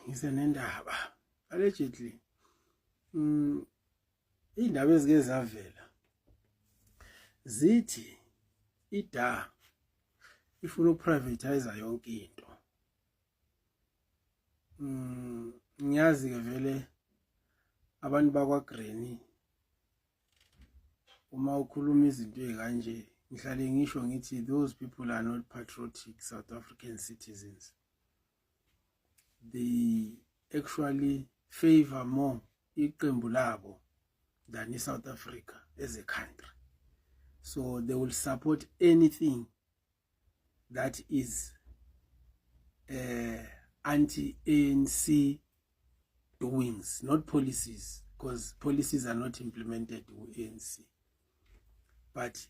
ngisenendaba allegedly indaba ezike zavela zithi ida ifuna uprivatize yonke into. Ngiyazi ke vele abantu bakwa Green uma ukhuluma izinto ezikanje ngihlale ngisho ngithi those people are not patriotic South African citizens. They actually favor more iqembu labo than South Africa as a country. So they will support anything that is anti-ANC doings, not policies, because policies are not implemented with ANC. But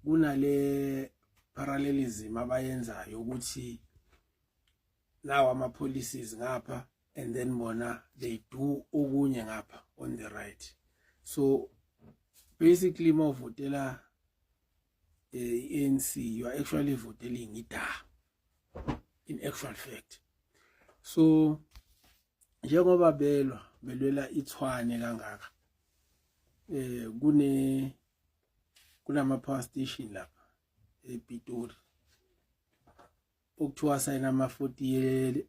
kunale parallelism abayenzayo ukuthi now ama policies ngapha and then bona they do okunye ngapha on the right. So basically mawuvotela ANC you are actually voting ida in actual fact. So njengoba belwela ithwane kangaka kunama power station lapha ePitori okuthiwa sayina ama 40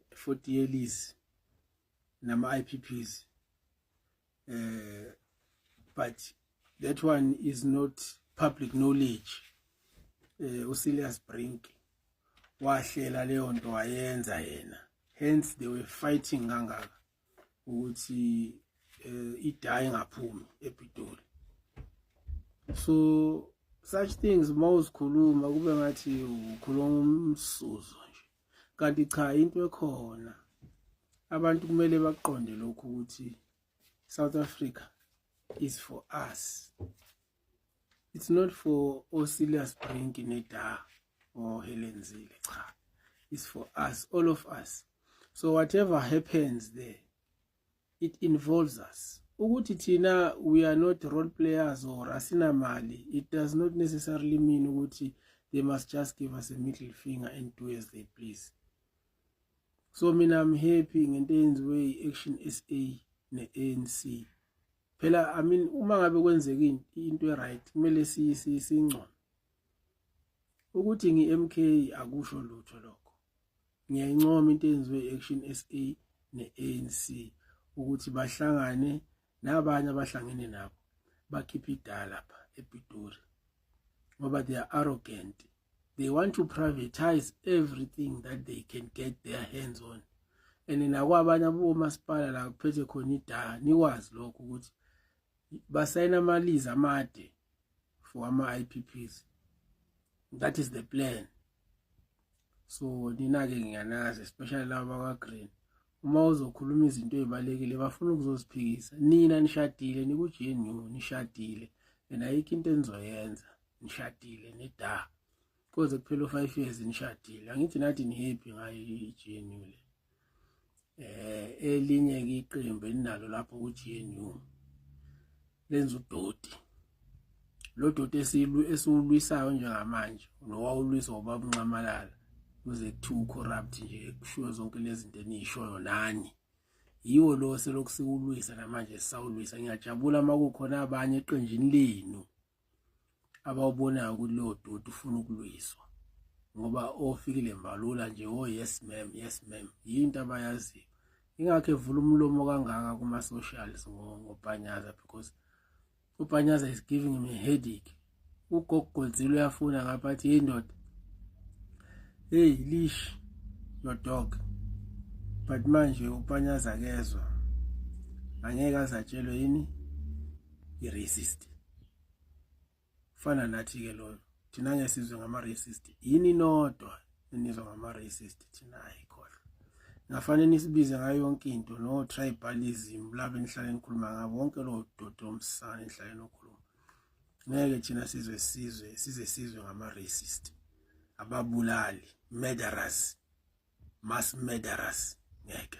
years nama IPPs, but that one is not public knowledge. uSilius Brink wahlela leyo nto wayenza yena, hence they were fighting kangaka ukuthi ida ingaphumi ePitori. So such things mawuzikhuluma kube ngathi ukhuluma umsuzo nje, kanti cha into ekhona abantu kumele baqonde lokhu ukuthi South Africa is for us. It's not for Osilius Brink neda or Helen Zille. It's for us, all of us. So whatever happens there, it involves us. Ukuthi thina we are not role players or asina mali, it does not necessarily mean ukuthi they must just give us a middle finger and do as they please. So mina I'm happy ngento eyenziwe Action SA ne-ANC. Phela I mean uma ngabe kwenzeka into right kumele singcono. Ukuthi ngi-MK akusho lutho lokho. Ngiyayincoma into eyenziwe Action SA ne-ANC ukuthi bahlangane nabanye abahlangene nabo bakhipha ida lapha ePitori ngoba they are arrogant. They want to privatize everything that they can get their hands on. And nakwabanye abomasipala la kuphethe khona ida nikwazi lokho ukuthi basayina amaliza amade for ama IPPs. That is the plan. So nina ke ngiyanazi especially laba bakwa Green, uma uzokhuluma izinto ezibalekile bafuna ukuzosiphikisa. Nina nishadile nikuGNU nishadile and ayikho into enizoyenza, nishadile neda because kuphela 5 years nishadile. Angithi nathi ni happy ngayo iGNU le. Elinye ke iqembu elinalo lapho kuGNU lenza udoti. Lo doti esiulwisayo njengamanje nowawulwisa ubaba uNcamalala kuze kuthiwa corrupt nje kushiwo zonke lezi zinto enizishoyo nani. Yiwo lo selokhu sikulwisa namanje sisawulwisa. Ngiyajabula makukhona abanye eqenjini lenu abawubonayo ukuthi lo doti ufuna ukulwiswa ngoba ofikile mbalula nje yes ma'am yinto abayaziyo. Ingakho evula umlomo kangaka kuma socials ngoPanyaza because uPanyaza is giving me a headache. Ugogodzilo uyafuna ngapha athi hey ndoda, hey leash your dog, but manje uPanyaza kezwa angeke azatshelwe yini i-racist. Fana nathi ke lo thina ngesizwe ngama-racist yini nodwa enizwa ngama-racist thina ayikhohle. Ngafanele nisibize ngayo yonke into no tribalism laba enihlale nikhuluma ngabo wonke lo dodo omsana enihlale nokhuluma. Ngeke thina sizwe ngama-racist, ababulali, murderers, mass murderers, ngeke.